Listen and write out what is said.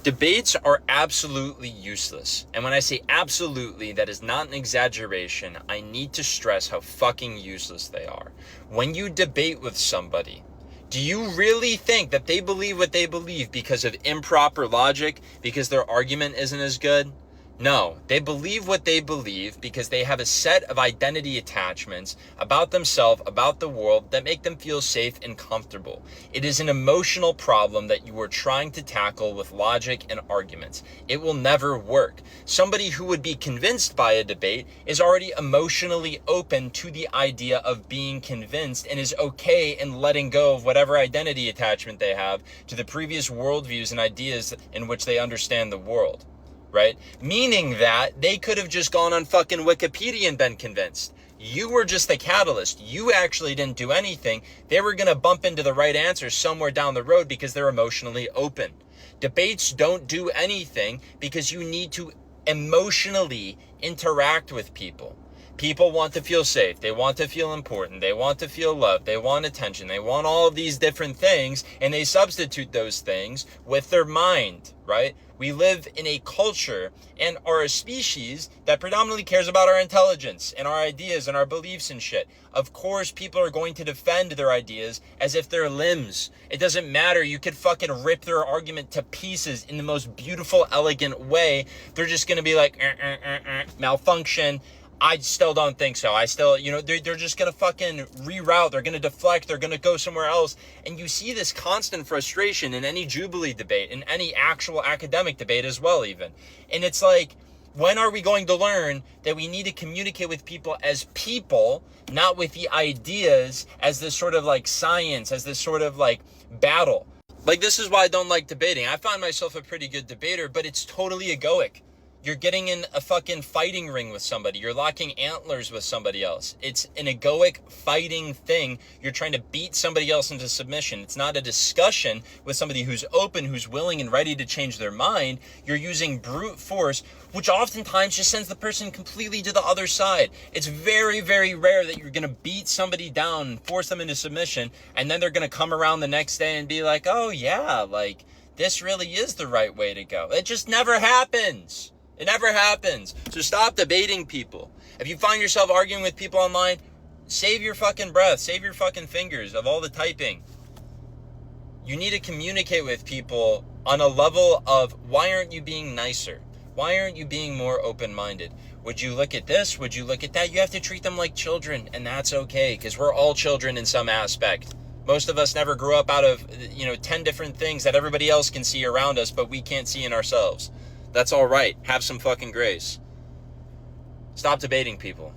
Debates are absolutely useless. And when I say absolutely, that is not an exaggeration. I need to stress how fucking useless they are. When you debate with somebody, do you really think that they believe what they believe because of improper logic, because their argument isn't as good? No, they believe what they believe because they have a set of identity attachments about themselves, about the world, that make them feel safe and comfortable. It is an emotional problem that you are trying to tackle with logic and arguments. It will never work. Somebody who would be convinced by a debate is already emotionally open to the idea of being convinced and is okay in letting go of whatever identity attachment they have to the previous worldviews and ideas in which they understand the world. Right? Meaning that they could have just gone on fucking Wikipedia and been convinced. You were just the catalyst. You actually didn't do anything. They were going to bump into the right answer somewhere down the road because they're emotionally open. Debates don't do anything because you need to emotionally interact with people. People want to feel safe. They want to feel important. They want to feel loved. They want attention. They want all of these different things, and they substitute those things with their mind, right? We live in a culture and are a species that predominantly cares about our intelligence and our ideas and our beliefs and shit. Of course, people are going to defend their ideas as if they're limbs. It doesn't matter. You could fucking rip their argument to pieces in the most beautiful, elegant way. They're just going to be like, malfunction. I still don't think so. I still, they're just going to fucking reroute. They're going to deflect. They're going to go somewhere else. And you see this constant frustration in any Jubilee debate, in any actual academic debate as well, even. And it's like, when are we going to learn that we need to communicate with people as people, not with the ideas as this sort of like science, as this sort of like battle? Like, this is why I don't like debating. I find myself a pretty good debater, but it's totally egoic. You're getting in a fucking fighting ring with somebody. You're locking antlers with somebody else. It's an egoic fighting thing. You're trying to beat somebody else into submission. It's not a discussion with somebody who's open, who's willing and ready to change their mind. You're using brute force, which oftentimes just sends the person completely to the other side. It's very, very rare that you're going to beat somebody down and force them into submission, and then they're going to come around the next day and be like, oh yeah, like, this really is the right way to go. It just never happens. It never happens. So stop debating people. If you find yourself arguing with people online, save your fucking breath. Save your fucking fingers of all the typing. You need to communicate with people on a level of, why aren't you being nicer? Why aren't you being more open-minded? Would you look at this? Would you look at that? You have to treat them like children, and that's okay, because we're all children in some aspect. Most of us never grew up out of, 10 different things that everybody else can see around us, but we can't see in ourselves. That's all right. Have some fucking grace. Stop debating people.